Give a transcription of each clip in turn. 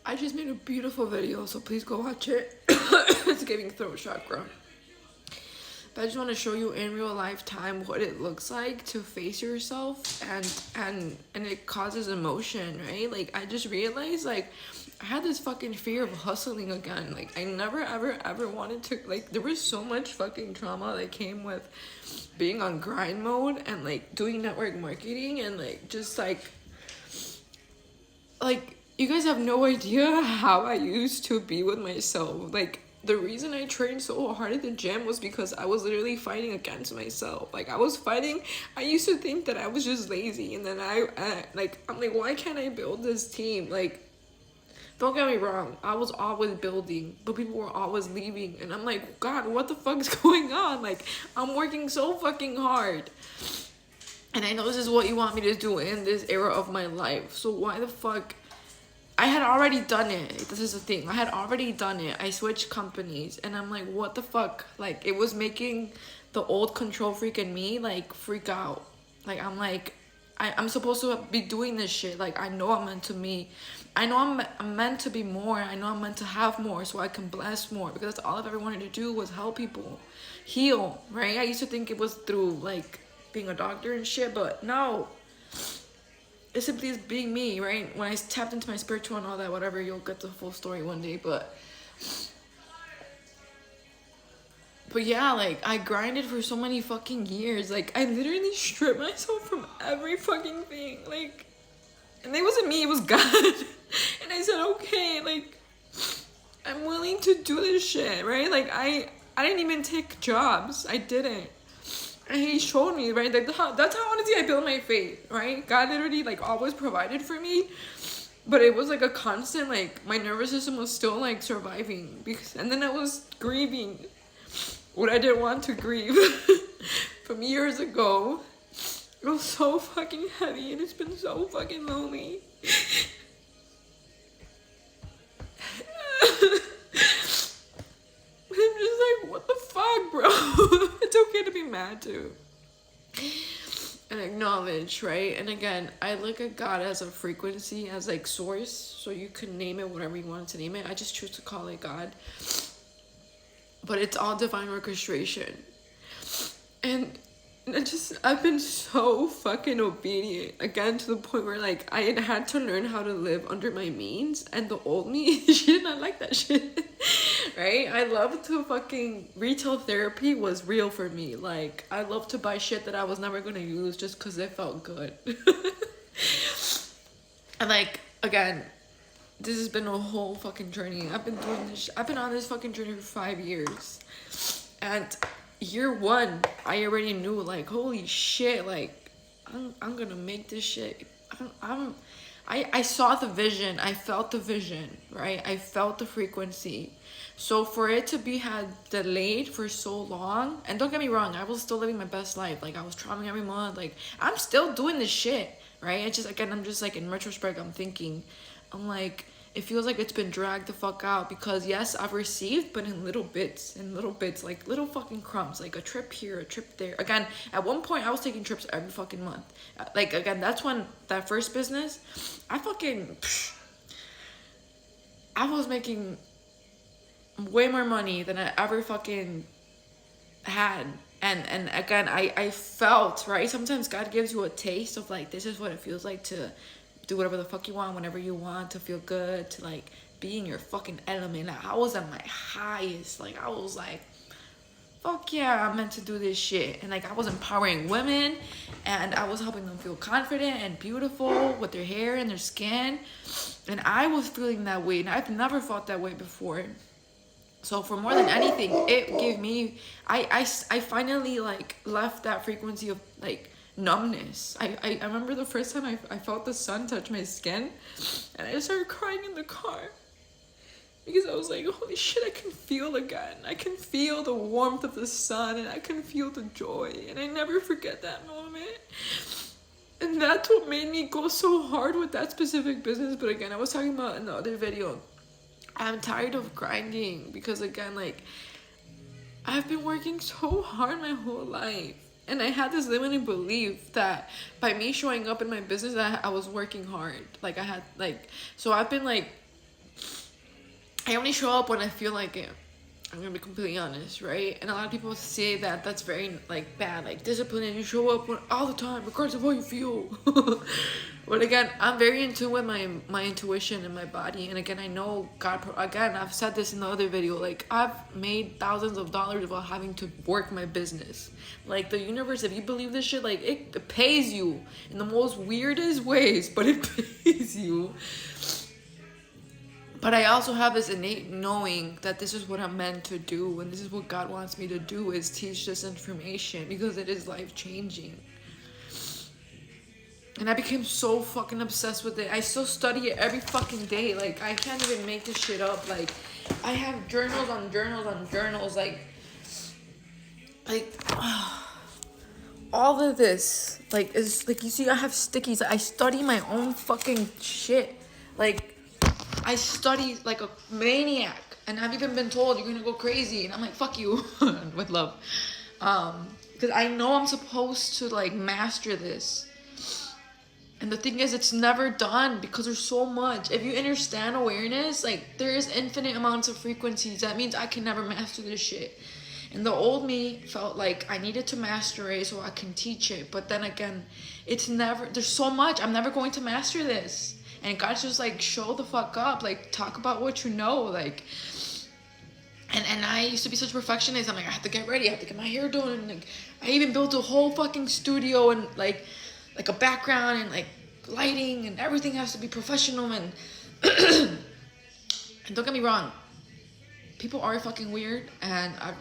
I just made a beautiful video, so please go watch it. It's giving throat chakra. But I just want to show you in real life time what it looks like to face yourself, and it causes emotion, right? Like I just realized like I had this fucking fear of hustling again. Like I never ever wanted to, like there was so much fucking trauma that came with being on grind mode and like doing network marketing and like just like you guys have no idea how I used to be with myself. Like the reason I trained so hard at the gym was because I was literally fighting against myself. Like I was fighting. I used to think that I was just lazy, and then I'm like, why can't I build this team? Like, don't get me wrong, I was always building, but people were always leaving, and I'm like, God, what the fuck is going on? Like, I'm working so fucking hard, and I know this is what you want me to do in this era of my life. So why the fuck? I had already done it. This is the thing. I had already done it. I switched companies, and I'm like, what the fuck? Like, it was making the old control freak in me like freak out. Like, I'm like, I'm supposed to be doing this shit. Like, I know I'm meant to be. I know I'm meant to be more. I know I'm meant to have more so I can bless more, because that's all I've ever wanted to do was help people heal, right? I used to think it was through like being a doctor and shit, but no, it simply is being me, right? When I tapped into my spiritual and all that, whatever, you'll get the full story one day. But yeah, like I grinded for so many fucking years. Like I literally stripped myself from every fucking thing. Like, and it wasn't me, it was God. And I said, okay, like I'm willing to do this shit, right? Like I didn't even take jobs. I didn't. And he showed me, right? Like that's how honestly I built my faith, right? God literally like always provided for me, but it was like a constant, like my nervous system was still like surviving, because and then I was grieving what I didn't want to grieve from years ago. It was so fucking heavy, and it's been so fucking lonely. I'm just like, what the fuck, bro? It's okay to be mad too. And acknowledge, right? And again, I look at God as a frequency, as like source, so you can name it whatever you want to name it. I just choose to call it God. But it's all divine orchestration. And I've been so fucking obedient, again, to the point where like I had to learn how to live under my means, and the old me, she did not like that shit. Right? I love to fucking, retail therapy was real for me. Like I love to buy shit that I was never gonna use just because it felt good. And like, again, this has been a whole fucking journey. I've been on this fucking journey for 5 years, and year one, I already knew, like, holy shit, like, I'm gonna make this shit. I saw the vision. I felt the vision, right? I felt the frequency. So for it to be had delayed for so long, and don't get me wrong, I was still living my best life. Like I was traveling every month. Like I'm still doing this shit, right? It's just, again, I'm just like, in retrospect, I'm like, it feels like it's been dragged the fuck out, because yes, I've received, but in little bits, like little fucking crumbs, like a trip here, a trip there. Again, at one point I was taking trips every fucking month. Like, again, that's when that first business, I was making way more money than I ever fucking had. And again, I felt, right, sometimes God gives you a taste of like, this is what it feels like to do whatever the fuck you want whenever you want, to feel good, to like be in your fucking element. Like, I was at my highest. Like I was like, fuck yeah, I'm meant to do this shit. And like I was empowering women, and I was helping them feel confident and beautiful with their hair and their skin, and I was feeling that way, and I've never felt that way before. So for more than anything, it gave me, I finally like left that frequency of like numbness. I remember the first time I felt the sun touch my skin, and I started crying in the car, because I was like, holy shit, I can feel again. I can feel the warmth of the sun, and I can feel the joy, and I never forget that moment. And that's what made me go so hard with that specific business. But again, I was talking about in the other video, I'm tired of grinding, because again, like I've been working so hard my whole life, and I had this limiting belief that by me showing up in my business, I was working hard. Like I had like, so I've been like I only show up when I feel like it. I'm gonna be completely honest, right? And a lot of people say that that's very like bad, like discipline, and you show up all the time, regardless of how you feel. But again, I'm very in tune with my intuition and my body. And again, I know God. Again, I've said this in the other video. Like I've made thousands of dollars while having to work my business. Like the universe, if you believe this shit, like it pays you in the most weirdest ways, but it pays you. But I also have this innate knowing that this is what I'm meant to do, and this is what God wants me to do, is teach this information, because it is life changing. And I became so fucking obsessed with it. I still study it every fucking day. Like I can't even make this shit up. Like I have journals on journals on journals. Like all of this. Like is like, you see, I have stickies. I study my own fucking shit. Like I study like a maniac, and I've even been told you're gonna go crazy, and I'm like, fuck you. With love. Because I know I'm supposed to like master this. And the thing is, it's never done because there's so much. If you understand awareness, like there is infinite amounts of frequencies. That means I can never master this shit. And the old me felt like I needed to master it so I can teach it. But then again, it's never, there's so much. I'm never going to master this. And God's just like, show the fuck up. Like, talk about what you know. Like, and I used to be such a perfectionist. I'm like, I have to get ready. I have to get my hair done. And like, I even built a whole fucking studio and like a background and like lighting, and everything has to be professional. And and don't get me wrong, people are fucking weird, and I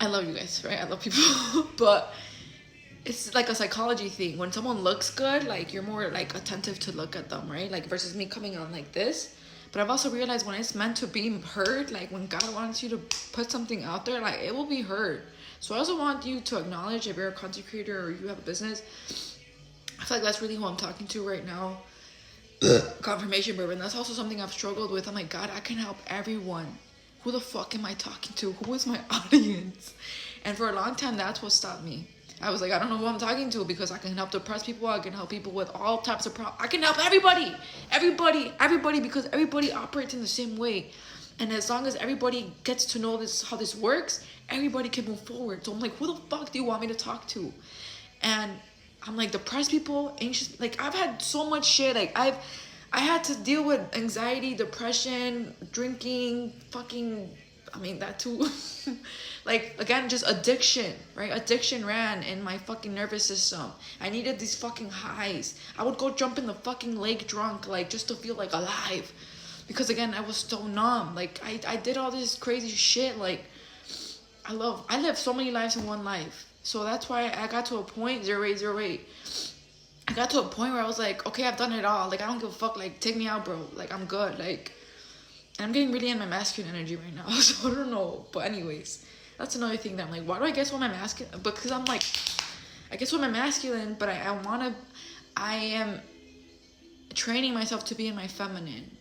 love you guys, right? I love people. But it's like a psychology thing. When someone looks good, like you're more like attentive to look at them, right? Like versus me coming on like this. But I've also realized when it's meant to be heard, like when God wants you to put something out there, like it will be heard. So I also want you to acknowledge, if you're a content creator or you have a business, I feel like that's really who I'm talking to right now. Confirmation, bourbon. That's also something I've struggled with. I'm like, God, I can help everyone. Who the fuck am I talking to? Who is my audience? And for a long time, that's what stopped me. I was like, I don't know who I'm talking to, because I can help depressed people. I can help people with all types of problems. I can help everybody, because everybody operates in the same way. And as long as everybody gets to know this, how this works, everybody can move forward. So I'm like, who the fuck do you want me to talk to? And I'm like, depressed people, anxious. Like I've had so much shit. Like I had to deal with anxiety, depression, drinking, that too. Like, again, just addiction, right? Addiction ran in my fucking nervous system. I needed these fucking highs. I would go jump in the fucking lake drunk, like, just to feel, like, alive. Because, again, I was so numb. Like, I did all this crazy shit. Like, I lived so many lives in one life. So that's why I got to a point, 0808. I got to a point where I was like, okay, I've done it all. Like, I don't give a fuck. Like, take me out, bro. Like, I'm good. Like, and I'm getting really in my masculine energy right now. So I don't know. But anyways, that's another thing that I'm like, why do I guess when I'm masculine? Because I'm like, I guess when I'm masculine, but I am training myself to be in my feminine.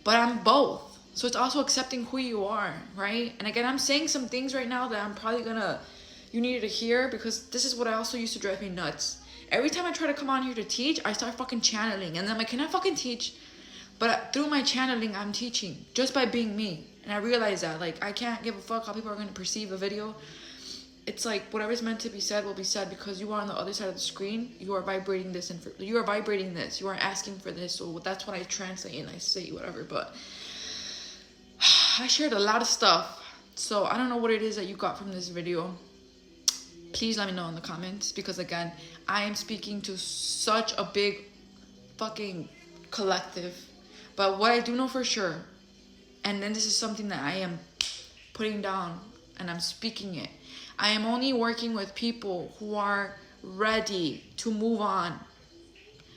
But I'm both. So it's also accepting who you are, right? And again, I'm saying some things right now that I'm probably you needed to hear, because this is what I also used to drive me nuts. Every time I try to come on here to teach, I start fucking channeling. And then I'm like, can I fucking teach? But through my channeling, I'm teaching just by being me. And I realize that, like, I can't give a fuck how people are going to perceive a video. It's like, whatever's meant to be said will be said, because you are on the other side of the screen. You are vibrating this. You are vibrating this. You are asking for this. So that's what I translate and I say, whatever. But I shared a lot of stuff. So I don't know what it is that you got from this video. Please let me know in the comments. Because, again, I am speaking to such a big fucking collective. But what I do know for sure, and then this is something that I am putting down and I'm speaking it, I am only working with people who are ready to move on.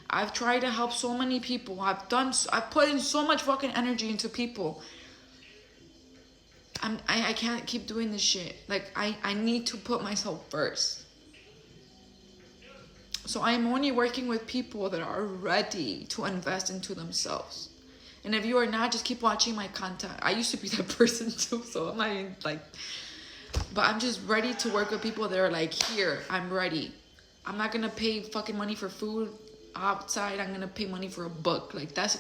I've tried to help so many people. I've put in so much fucking energy into people. I can't keep doing this shit. Like, I need to put myself first. So I'm only working with people that are ready to invest into themselves. And if you are not, just keep watching my content. I used to be that person too, so I'm not even like, but I'm just ready to work with people that are like, here, I'm ready. I'm not gonna pay fucking money for food outside. I'm gonna pay money for a book. Like, that's the